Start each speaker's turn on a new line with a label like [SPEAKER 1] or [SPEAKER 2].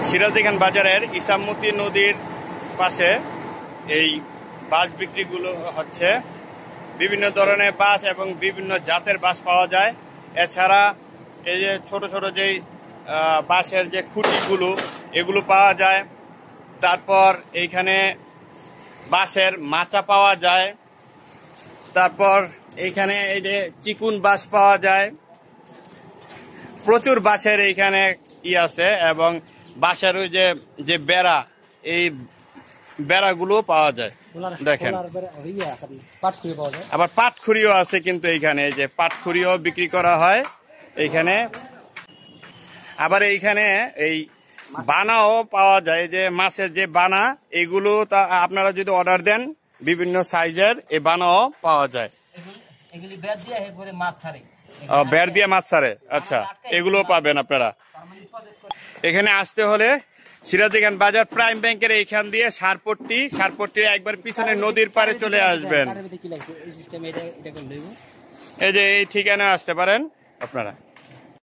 [SPEAKER 1] সিরাজদি খান বাজারের ইসামতি নদীর পাশে এই বাঁশ বিক্রিগুলো হচ্ছে। বিভিন্ন ধরনের বাঁশ এবং বিভিন্ন জাতের বাঁশ পাওয়া যায়। এছাড়া এই যে ছোট ছোট যেই বাঁশের যে খুঁটিগুলো এগুলো পাওয়া যায়। তারপর এইখানে বাঁশের মাচা পাওয়া যায়। তারপর এইখানে এই যে চিকুন বাঁশ পাওয়া যায়। প্রচুর বাঁশের এইখানে আছে এবং বাঁশের ওই যে বেড়া, এই বেড়াগুলো পাওয়া যায় দেখেন। আবার পাটখুরিও আছে কিন্তু এইখানে, এই যে পাটখুরিও বিক্রি করা হয় এইখানে। আবার এইখানে এই বানাও পাওয়া যায়, যে মাছের যে বানা, এগুলো তা আপনারা যদি অর্ডার দেন বিভিন্ন সাইজের এই বানাও পাওয়া যায়। বেড় দিয়ে মাছ ছাড়ে, আচ্ছা, এগুলো পাবেন আপনারা। এখানে আসতে হলে সিরাজদি খান বাজার প্রাইম ব্যাংকের এইখান দিয়ে সারপট্টি একবার পিছনে নদীর পাড়ে চলে আসবেন। এই যে এই ঠিকানা আসতে পারেন আপনারা।